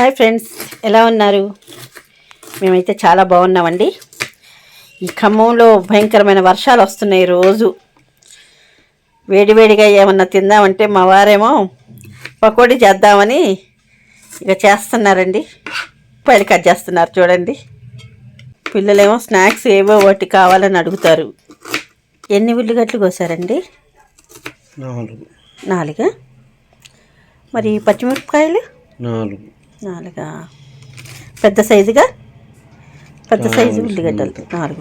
Hi friends, ఎలా ఉన్నారు? మేమైతే చాలా బాగున్నామండి. ఈ ఖమ్మంలో భయంకరమైన వర్షాలు వస్తున్నాయి. రోజు వేడివేడిగా ఏమన్నా తిందామంటే మా వారేమో పకోడీ చేద్దామని ఇక చేస్తున్నారండి. ఉల్లిపాయలు కట్ చేస్తున్నారు చూడండి. పిల్లలేమో స్నాక్స్ ఏవో ఒకటి కావాలని అడుగుతారు. ఎన్ని ఉల్లిగడ్డలు కోసారండి? 4. మరి పచ్చిమిరపకాయలు 4. పెద్ద సైజు ఉల్లిగడ్డలు 4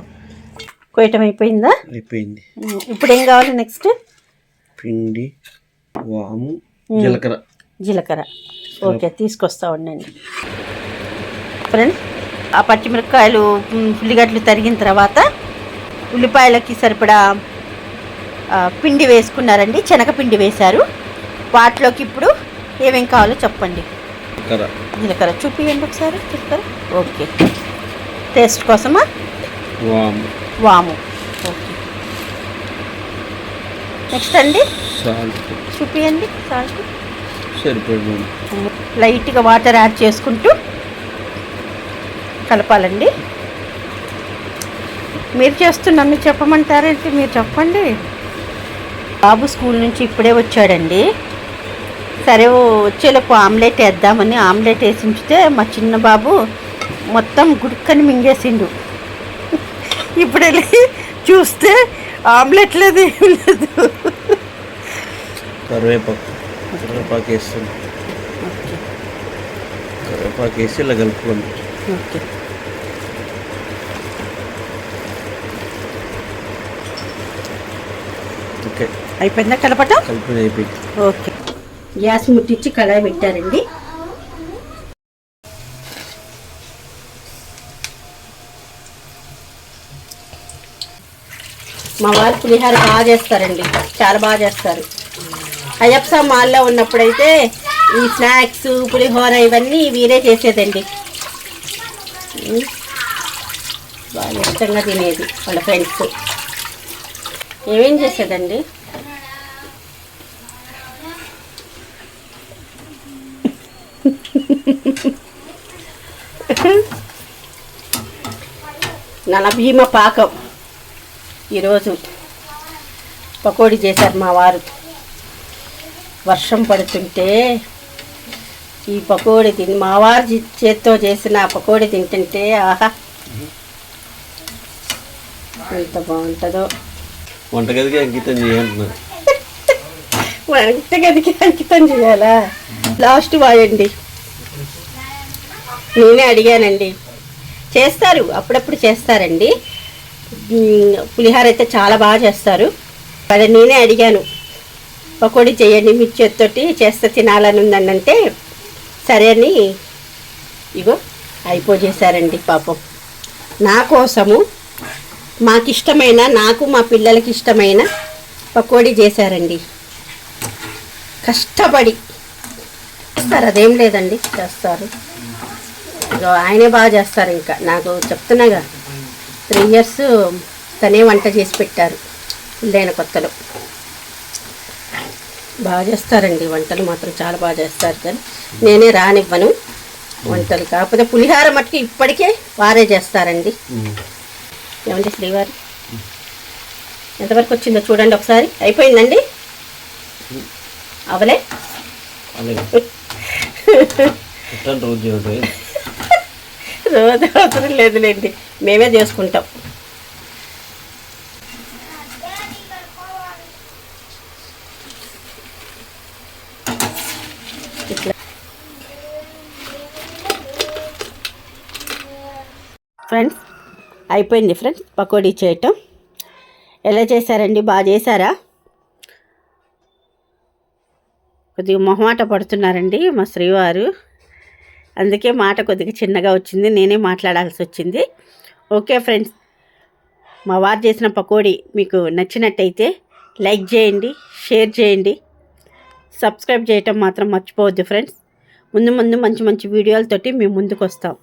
కోయటం అయిపోయిందా? అయిపోయింది. ఇప్పుడు ఏం కావాలి నెక్స్ట్? పిండి, వాము, జీలకర్ర. ఓకే, తీసుకొస్తా ఉండండి ఫ్రెండ్స్. ఆ పచ్చిమిరపకాయలు ఉల్లిగడ్డలు తరిగిన తర్వాత ఉల్లిపాయలకి సరిపడా పిండి వేసుకున్నారండి. శనగపిండి వేశారు. వాటిలోకి ఇప్పుడు ఏమేం కావాలో చెప్పండి. జీలకర్ర చూపియండి ఒకసారి. జీలకర్ర ఓకే. టేస్ట్ కోసమా? వాము ఓకే. నెక్స్ట్ అండి చూపియండి. సాల్ట్ సరిపడింది. లైట్గా వాటర్ యాడ్ చేసుకుంటూ కలపాలండి. మీరు చేస్తున్నా మీరు చెప్పమంటారేంటి? మీరు చెప్పండి. బాబు స్కూల్ నుంచి ఇప్పుడే వచ్చాడండి. సరే వచ్చేలోపు ఆమ్లెట్ వేద్దామని ఆమ్లెట్ వేసి ఉంచితే మా చిన్న బాబు మొత్తం గుడుక్కని మింగేసిండు. ఇప్పుడు వెళ్ళి చూస్తే ఆమ్లెట్ లేదు, ఏం లేదు. కరివేపాకు వేసి ఇలా కలుపుకోండి. ఓకే. ఓకే, అయిపోయిందా కలపటం? అయిపోయింది. ఓకే. గ్యాస్ ముట్టించి కళాయి పెట్టారండి. మా వారు పులిహోర బాగా చేస్తారండి, చాలా బాగా చేస్తారు. అయ్యప్ప మాల్లో ఉన్నప్పుడైతే ఈ స్నాక్స్ పులిహోర ఇవన్నీ వీరే చేసేదండి. బాగా ఇష్టంగా తినేది వాళ్ళ ఫ్రెండ్స్. ఏమేం చేసేదండి? నలభీమ పాకం ఈరోజు పకోడీ చేశారు మా వారు. వర్షం పడుతుంటే ఈ పకోడీ మా వారు చేత్తో చేసిన పకోడీ తింటుంటే ఆహా ఎంత బాగుంటుందో. వంటగదికి అంకితం చేయాలంటున్నారు. వంటగదికి అంకితం చేయాలా? లాస్ట్ వాయండి. నేనే అడిగానండి. చేస్తారు, అప్పుడప్పుడు చేస్తారండి. పులిహోర అయితే చాలా బాగా చేస్తారు. అదే నేనే అడిగాను, పకోడీ చేయండి మీ చేతితోటి చేస్తే తినాలని ఉందని అంటే సరే అని ఇగో అయిపోజేశారండి. పాపం నా కోసము మాకిష్టమైన, నాకు మా పిల్లలకి ఇష్టమైన పకోడీ చేశారండి. కష్టపడి చేస్తారు, అదేం లేదండి, చేస్తారు. ఇక ఆయనే బాగా చేస్తారు. ఇంకా నాకు చెప్తున్నాగా 3 years తనే వంట చేసి పెట్టారు పెళ్ళైన కొత్తలో. బాగా చేస్తారండి వంటలు, మాత్రం చాలా బాగా చేస్తారు. కానీ నేనే రానివ్వను వంటలు. కాకపోతే పులిహోర మట్టుకు ఇప్పటికే వారే చేస్తారండి. ఏమండి శ్రీవారు? ఎంతవరకు వచ్చిందో చూడండి ఒకసారి. అయిపోయిందండి? అవలే రోజు అవసరం లేదులేండి, మేమే చేసుకుంటాం. ఇట్లా ఫ్రెండ్స్ అయిపోయింది. ఫ్రెండ్స్ పకోడీ చేయటం ఎలా చేశారండి? బాగా చేశారా? కొద్దిగా మొహమాట పడుతున్నారండి మా శ్రీవారు, అందుకే మాట కొద్దిగా చిన్నగా వచ్చింది, నేనే మాట్లాడాల్సి వచ్చింది. ఓకే ఫ్రెండ్స్, మా వారు చేసిన పకోడీ మీకు నచ్చినట్టయితే లైక్ చేయండి, షేర్ చేయండి, సబ్స్క్రైబ్ చేయటం మాత్రం మర్చిపోవద్దు ఫ్రెండ్స్. ముందు మంచి మంచి వీడియోలతోటి మేము ముందుకు వస్తాం.